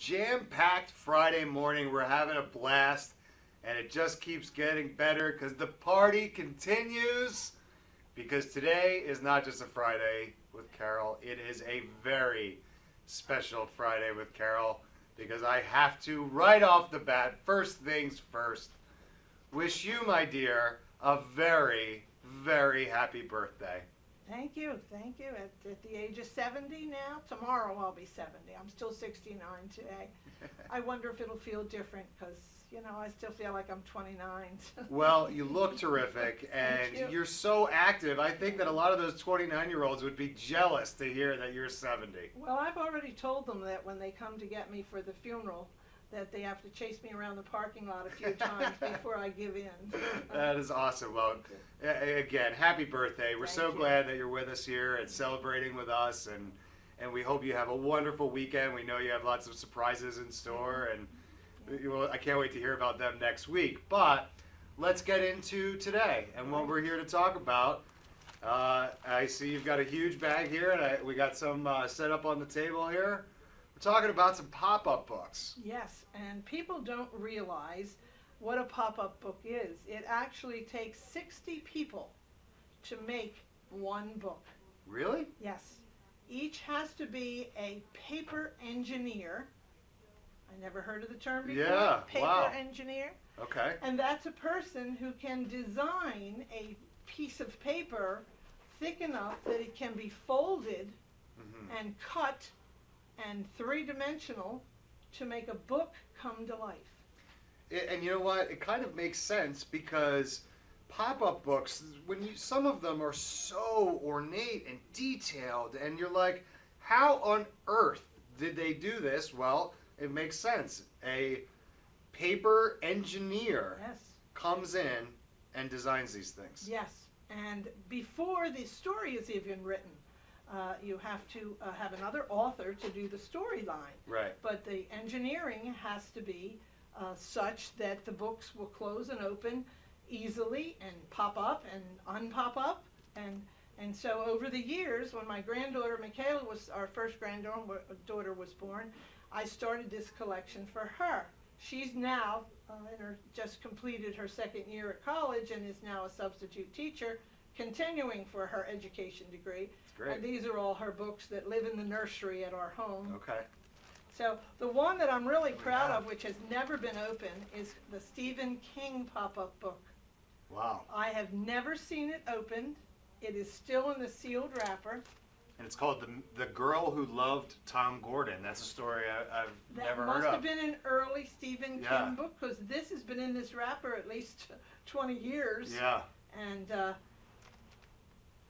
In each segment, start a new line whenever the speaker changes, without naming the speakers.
jam-packed Friday morning. We're having a blast, and it just keeps getting better because the party continues. Because today is not just a Friday with Carole. It is a very special Friday with Carole because I have to, right off the bat, first things first, wish you, my dear, a very, very happy birthday.
Thank you, thank you. At the age of 70 now, tomorrow I'll be 70. I'm still 69 today. I wonder if it'll feel different because, you know, I still feel like I'm 29.
Well, you look terrific and you're so active. I think that a lot of those 29-year-olds would be jealous to hear that you're 70.
Well, I've already told them that when they come to get me for the funeral, that they have to chase me around the parking lot a few times before I give in.
That is awesome. Well, again, happy birthday. We're so glad that you're with us here and celebrating with us, and we hope you have a wonderful weekend. We know you have lots of surprises in store, and I can't wait to hear about them next week. But let's get into today and what we're here to talk about. I see you've got a huge bag here, and we got some set up on the table here. Talking about some pop-up books.
Yes, and people don't realize what a pop-up book is. It actually takes 60 people to make one book.
Really?
Yes. Each has to be a paper engineer. I never heard of the term before.
Yeah,
paper engineer.
Okay.
And that's a person who can design a piece of paper thick enough that it can be folded and cut and three-dimensional to make a book come to life.
And you know what? It kind of makes sense because pop-up books, some of them are so ornate and detailed, and you're like, how on earth did they do this? Well, it makes sense. A paper engineer comes in and designs these things.
Yes, and before the story is even written, you have to have another author to do the storyline.
Right.
But the engineering has to be such that the books will close and open easily and pop up and unpop up. And so over the years, when my granddaughter Michaela our first granddaughter was born, I started this collection for her. She's now just completed her second year at college and is now a substitute teacher, continuing for her education degree.
Great.
And these are all her books that live in the nursery at our home.
Okay.
So the one that I'm really proud of, which has never been opened, is the Stephen King pop-up book.
Wow.
I have never seen it opened. It is still in the sealed wrapper.
And it's called The Girl Who Loved Tom Gordon. That's a story I've never heard of.
That must have been an early Stephen King book, because this has been in this wrapper at least 20 years.
Yeah.
And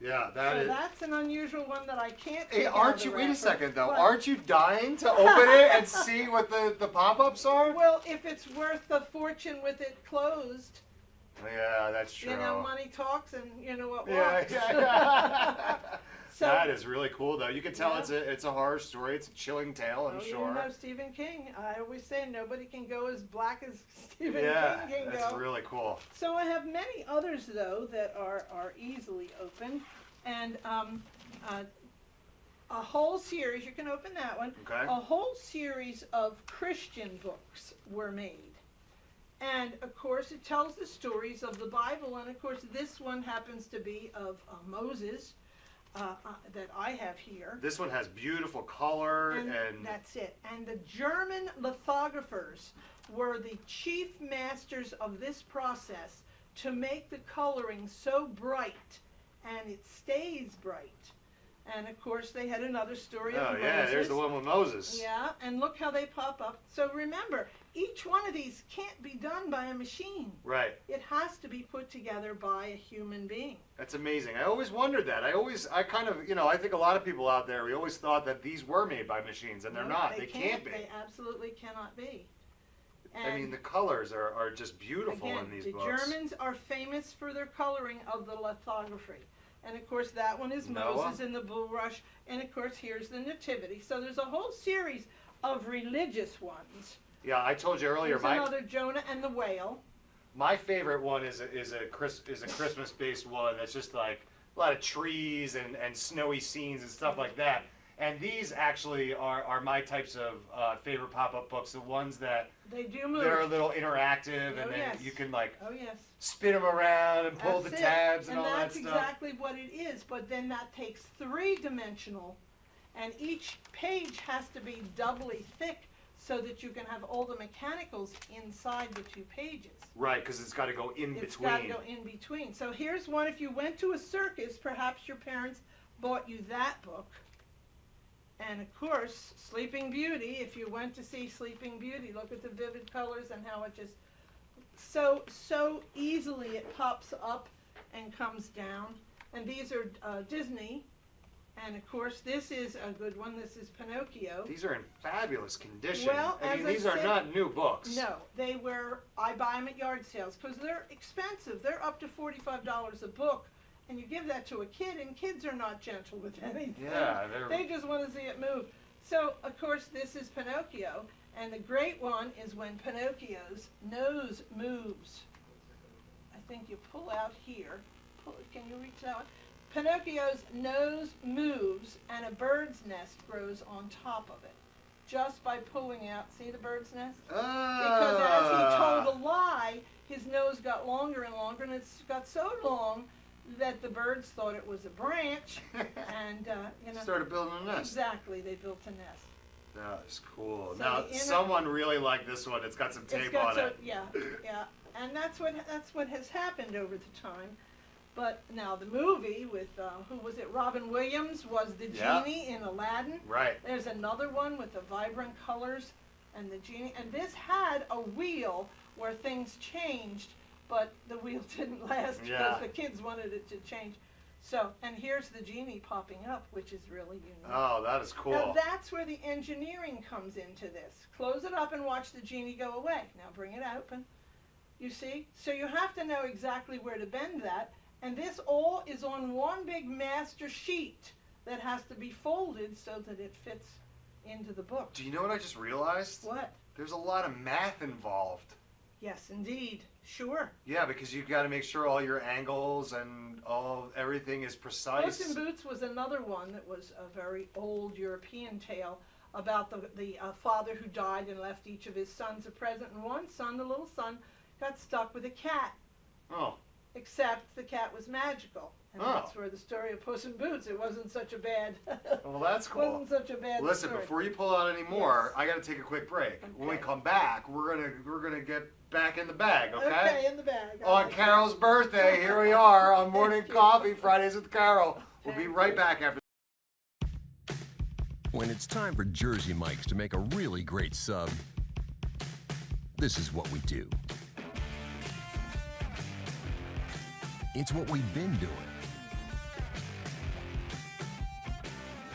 yeah,
that's an unusual one that I can't take
wait a second though, aren't you dying to open it and see what the pop-ups are?
Well, if it's worth a fortune with it closed.
Yeah, that's true.
You know, money talks and you know what
walks. Yeah.
So,
that is really cool though. You can tell it's a horror story. It's a chilling tale, I'm sure.
You know Stephen King. I always say nobody can go as black as Stephen King can go.
That's really cool.
So I have many others though that are easily opened, and a whole series. You can open that one.
Okay.
A whole series of Christian books were made. And of course it tells the stories of the Bible, and of course this one happens to be of Moses. That I have here.
This one has beautiful color and
that's it. And the German lithographers were the chief masters of this process to make the coloring so bright, and it stays bright. And of course they had another story of Moses.
Oh yeah, there's the one with Moses.
Yeah, and look how they pop up. So remember, each one of these can't be done by a machine.
Right.
It has to be put together by a human being.
That's amazing. I always wondered that. I kind of, I think a lot of people out there, we always thought that these were made by machines, and they're not. They can't be.
They absolutely cannot be.
And I mean, the colors are just beautiful in these books.
The Germans are famous for their coloring of the lithography. And of course that one is Moses in the bulrush, and of course here's the Nativity. So there's a whole series of religious ones.
Yeah, I told you earlier.
There's another Jonah and the Whale.
My favorite one is a Christmas-based one that's just like a lot of trees and snowy scenes and stuff like that. And these actually are my types of favorite pop-up books, the ones that
They do move.
they're a little interactive,
Oh,
and then
yes.
you can like
Oh, yes.
spin them around and pull
That's
the
it.
tabs and all that
that's
stuff.
exactly what it is, but then that takes three-dimensional, and each page has to be doubly thick so that you can have all the mechanicals inside the two pages.
Right, because it's got to go in
It's
between.
got to go in between. So here's one. If you went to a circus, perhaps your parents bought you that book. And of course, Sleeping Beauty, if you went to see Sleeping Beauty, look at the vivid colors and how it just so easily it pops up and comes down. And these are Disney. And of course, this is a good one. This is Pinocchio.
These are in fabulous condition.
Well,
I mean,
as I
these are
said-
not new books.
No, they were, I buy them at yard sales because they're expensive. They're up to $45 a book. And you give that to a kid, and kids are not gentle with anything.
Yeah,
They just want to see it move. So, of course, this is Pinocchio. And the great one is when Pinocchio's nose moves. I think you pull out here. Can you reach that one? Pinocchio's nose moves, and a bird's nest grows on top of it. Just by pulling out, see the bird's nest? Because as he told a lie, his nose got longer and longer, and it's got so long that the birds thought it was a branch, and
started building a nest.
Exactly, they built a nest.
That is cool.
So
Now,
the inner-
someone really liked this one. It's got some tape on it.
Yeah, and that's what has happened over the time. But now the movie with who was it? Robin Williams was the genie in Aladdin.
Right.
There's another one with the vibrant colors and the genie, and this had a wheel where things changed, but the wheel didn't last because
Yeah.
the kids wanted it to change. So, and here's the genie popping up, which is really unique.
Oh, that is cool.
Now that's where the engineering comes into this. Close it up and watch the genie go away. Now bring it open. You see? So you have to know exactly where to bend that. And this all is on one big master sheet that has to be folded so that it fits into the book.
Do you know what I just realized?
What?
There's a lot of math involved.
Yes, indeed. Sure.
Yeah, because you've got to make sure all your angles and everything is precise.
Puss in Boots was another one that was a very old European tale about the father who died and left each of his sons a present. And one son, the little son, got stuck with a cat.
Oh.
Except the cat was magical. And that's where the story of Puss in Boots, it wasn't such a bad...
Well, that's cool.
wasn't such a bad
Listen,
story.
before you pull out any more,
Yes.
I got to take a quick break.
Okay.
When we come back, we're gonna get back in the bag, okay?
Okay, in the bag. I
On
like
Carole's birthday, here we are on Morning
Thank you.
Coffee, Fridays with Carole. We'll be
Thank
right
you.
back after.
When it's time for Jersey Mike's to make a really great sub, this is what we do. It's what we've been doing.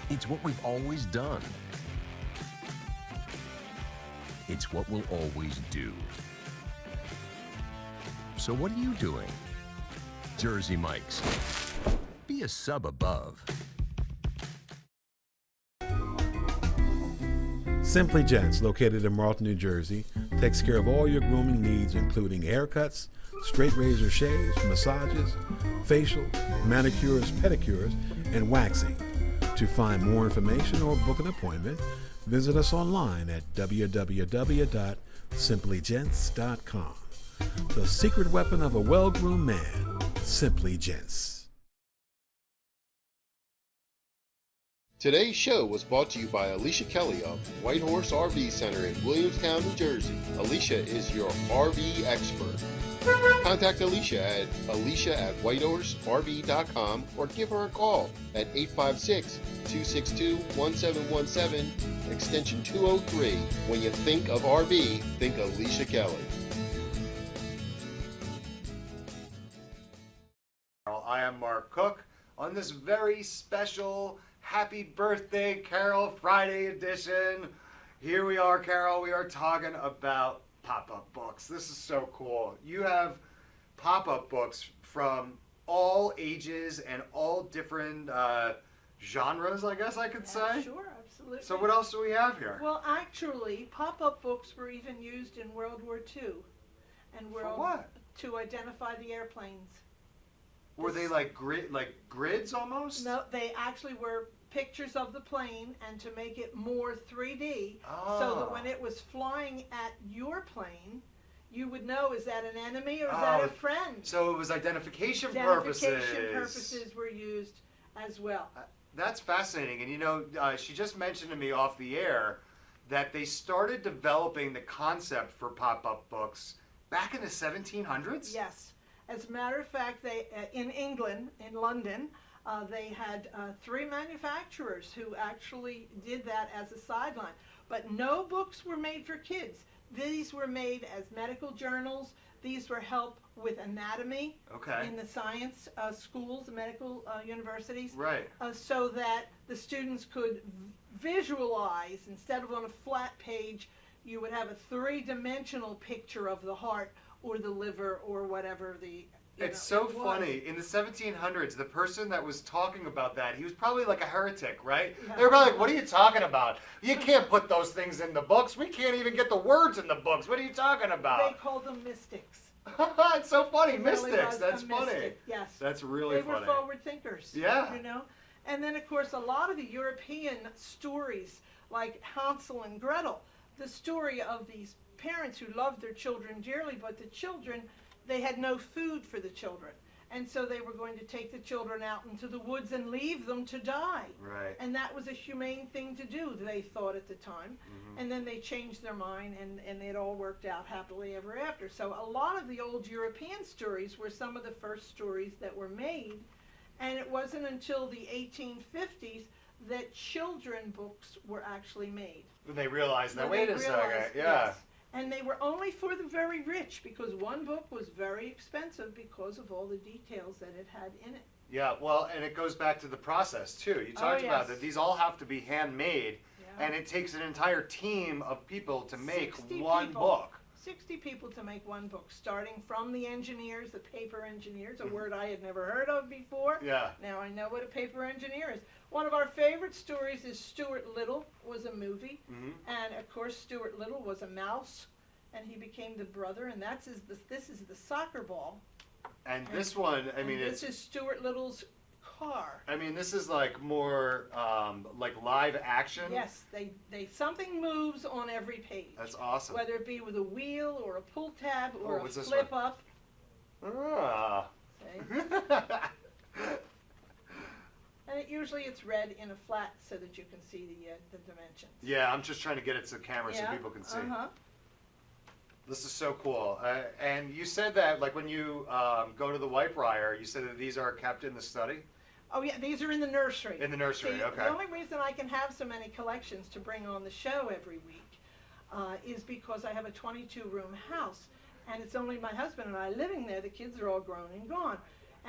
It's what we've always done. It's what we'll always do. So what are you doing? Jersey Mike's. Be a sub above.
Simply Gents, located in Marlton, New Jersey, takes care of all your grooming needs, including haircuts, straight razor shaves, massages, facials, manicures, pedicures, and waxing. To find more information or book an appointment, visit us online at www.simplygents.com. The secret weapon of a well-groomed man, Simply Gents.
Today's show was brought to you by Alicia Kelly of White Horse RV Center in Williamstown, New Jersey. Alicia is your RV expert. Contact Alicia at whitehorserv.com or give her a call at 856-262-1717, extension 203. When you think of RV, think Alicia Kelly.
I am Mark Cook on this very special Happy Birthday Carole Friday edition. Here we are, Carole. We are talking about pop-up books. This is so cool. You have pop-up books from all ages and all different genres, I guess I could say.
Sure, absolutely.
So what else do we have here?
Well, actually, pop-up books were even used in World War II. And
For what?
To identify the airplanes.
Were they like grids almost?
No, they actually were pictures of the plane and to make it more 3D, so that when it was flying at your plane, you would know, is that an enemy or is that a friend?
So it was identification
Identification purposes were used as well.
That's fascinating. And you know, she just mentioned to me off the air that they started developing the concept for pop-up books back in the 1700s?
Yes. As a matter of fact, they in England, in London, they had 3 manufacturers who actually did that as a sideline. But no books were made for kids. These were made as medical journals. These were help with anatomy in the science schools, medical universities.
Right.
So that the students could visualize, instead of on a flat page, you would have a 3-dimensional picture of the heart or the liver or whatever the
It's so funny. In the 1700s, the person that was talking about that, he was probably like a heretic, right?
Yeah.
They were probably like, what are you talking about? You can't put those things in the books. We can't even get the words in the books. What are you talking about?
They called them mystics.
It's so funny.
It really
Mystics.
was
That's
a
funny.
mystic, yes.
That's really funny.
They were forward thinkers.
Yeah.
You know? And then, of course, a lot of the European stories, like Hansel and Gretel, the story of these parents who loved their children dearly, but the children, they had no food for the children. And so they were going to take the children out into the woods and leave them to die.
Right.
And that was a humane thing to do, they thought at the time. And then they changed their mind, and it all worked out happily ever after. So a lot of the old European stories were some of the first stories that were made. And it wasn't until the 1850s that children books were actually made.
When they realized that,
When
wait
they
a second,
realized,
yeah.
yes. And they were only for the very rich, because one book was very expensive because of all the details that it had in it.
Yeah, well, and it goes back to the process, too. You talked about
yes.
that these all have to be handmade,
Yeah.
and it takes an entire team of people to make
60
one
people.
book.
60 people to make one book, starting from the engineers, the paper engineers, a word I had never heard of before.
Yeah.
Now I know what a paper engineer is. One of our favorite stories is Stuart Little was a movie, and of course Stuart Little was a mouse, and he became the brother, and this is the soccer ball.
And this one, I mean,
this is Stuart Little's car.
I mean, this is like more like live action.
Yes, something moves on every page.
That's awesome.
Whether it be with a wheel or a pull tab or a
what's this
flip
one?
up.
Ah.
See? And usually it's read in a flat so that you can see the dimensions.
Yeah, I'm just trying to get it to the camera so people can see. This is so cool. And you said that, like, when you go to the Whitebriar, you said that these are kept in the study?
Oh yeah, these are in the nursery.
In the nursery,
See,
okay.
The only reason I can have so many collections to bring on the show every week is because I have a 22-room house. And it's only my husband and I living there. The kids are all grown and gone.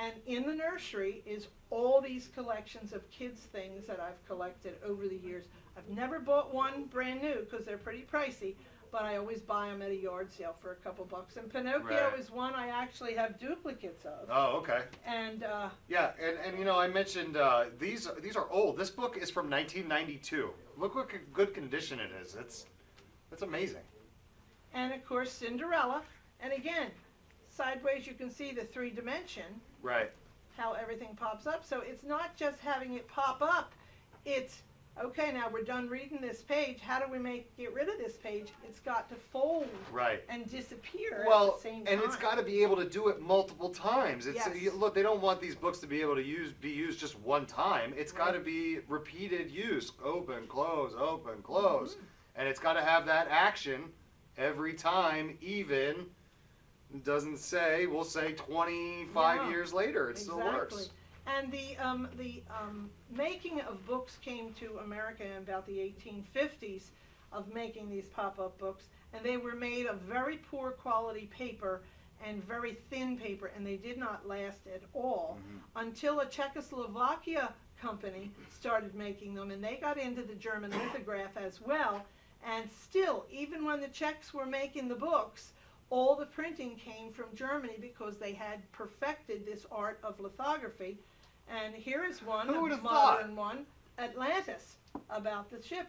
And in the nursery is all these collections of kids' things that I've collected over the years. I've never bought one brand new because they're pretty pricey, but I always buy them at a yard sale for a couple bucks. And Pinocchio is one I actually have duplicates of.
Oh, okay.
And
yeah, and you know, I mentioned these are old. This book is from 1992. Look what good condition it is. It's amazing.
And of course Cinderella. And again, sideways you can see the 3-dimension.
Right.
How everything pops up. So it's not just having it pop up. It's, okay, now we're done reading this page. How do we get rid of this page? It's got to fold and disappear at the same time.
And it's got to be able to do it multiple times.
Yes.
Look, they don't want these books to be able to be used just one time. It's got to be repeated use. Open, close, open, close. And it's got to have that action every time, even... It doesn't say, we'll say 25 years later, it still works.
And the making of books came to America in about the 1850s of making these pop-up books, and they were made of very poor quality paper and very thin paper, and they did not last at all until a Czechoslovakia company started making them, and they got into the German lithograph as well. And still, even when the Czechs were making the books, all the printing came from Germany because they had perfected this art of lithography. And here is one, a modern one, Atlantis, about the ship.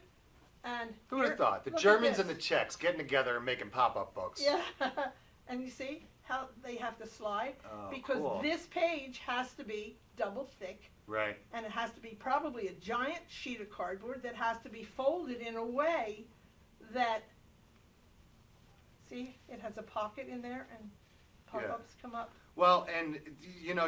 And
who would have thought? The Germans and the Czechs getting together and making pop-up books.
Yeah. And you see how they have to slide,
Oh,
because
cool.
this page has to be double thick,
Right.
and it has to be probably a giant sheet of cardboard that has to be folded in a way that, see, it has a pocket in there and pop-ups come up.
Well, and you know,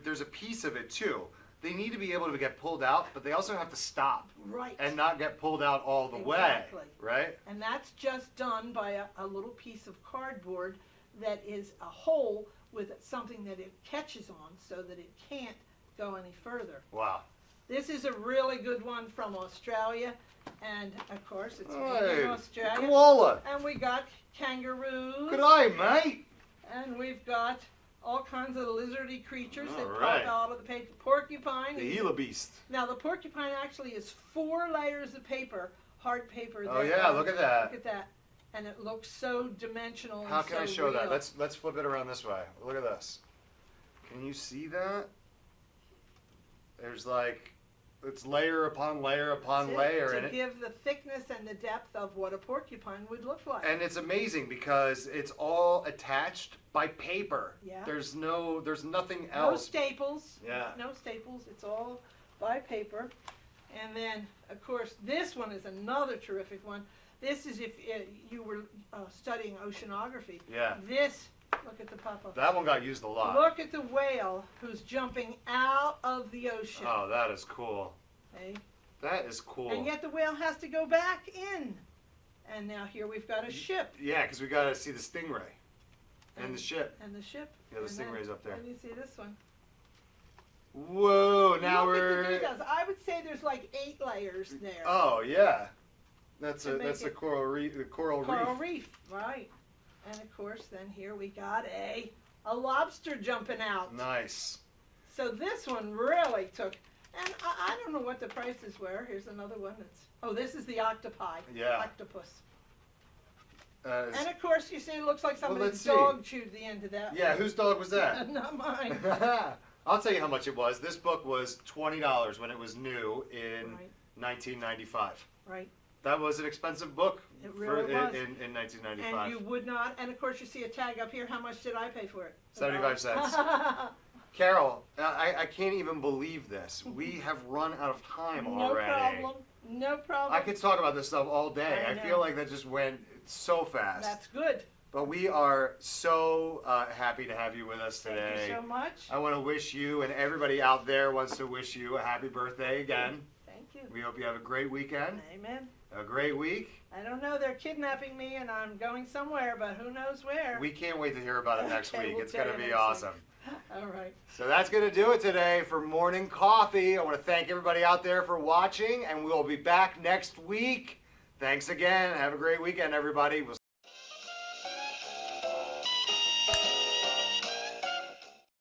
there's a piece of it too. They need to be able to get pulled out, but they also have to stop
Right.
and not get pulled out all the
Exactly.
way, right?
And that's just done by a little piece of cardboard that is a hole with something that it catches on so that it can't go any further.
Wow.
This is a really good one from Australia, and of course it's made
Hey,
in Australia.
koala.
And we got kangaroos,
Good eye, mate.
and we've got all kinds of lizardy creatures that
All right.
pop out of the paper. Porcupine.
The Gila beast.
Now the porcupine actually is 4 layers of paper, hard paper.
Oh
that,
yeah, look at that.
Look at that. And it looks so dimensional.
How
and
can
so
I show that?
real.
Let's flip it around this way. Look at this. Can you see that? There's like, it's layer upon layer upon
That's it,
layer,
to
and it,
give the thickness and the depth of what a porcupine would look like.
and it's amazing because it's all attached by paper.
Yeah.
There's nothing
No
else.
staples.
Yeah.
No staples. It's all by paper. And then, of course, this one is another terrific one. This is if you were studying oceanography.
Yeah.
This, look at the pop-up.
That one got used a lot.
Look at the whale who's jumping out of the ocean.
Oh, that is cool.
Okay?
That is cool.
And yet the whale has to go back in. And now here we've got a ship.
Yeah, because we got to see the stingray and the ship.
And the ship.
Yeah, the
And then-
stingray's up there.
Let me see this one.
Whoa! Now
Look
we're.
at the details. I would say there's like 8 layers there.
Oh yeah, that's
To
a
make
that's the
it
coral reef. The coral
Coral
reef.
reef, right. And of course, then here we got a lobster jumping out.
Nice.
So this one really took, and I don't know what the prices were. Here's another one that's, oh, this is the octopi.
Yeah.
Octopus.
It's-
And of course, you see, it looks like
let's
somebody's
see.
dog chewed the end of that.
yeah, whose dog was that?
Not mine.
I'll tell you how much it was. This book was $20 when it was new in
Right.
1995.
Right.
That was an expensive book
It really was.
in 1995.
And you would not, and of course, you see a tag up here. How much did I pay for it?
75 cents. Carol, I can't even believe this. We have run out of time
No
already.
problem. No problem.
I could talk about this stuff all day.
I
I
know.
feel like that just went so fast.
That's good.
But we are so happy to have you with us today.
Thank you so much.
I want to wish you, and everybody out there wants to wish you a happy birthday again.
Thank you.
We hope you have a great weekend,
Amen.
a great week.
I don't know. They're kidnapping me, and I'm going somewhere, but who knows where?
We can't wait to hear about it next
Okay,
week.
we'll
It's
tell
going to
you
be
next
awesome.
week. All right.
So that's going to do it today for Morning Coffee. I want to thank everybody out there for watching, and we will be back next week. Thanks again. Have a great weekend, everybody. We'll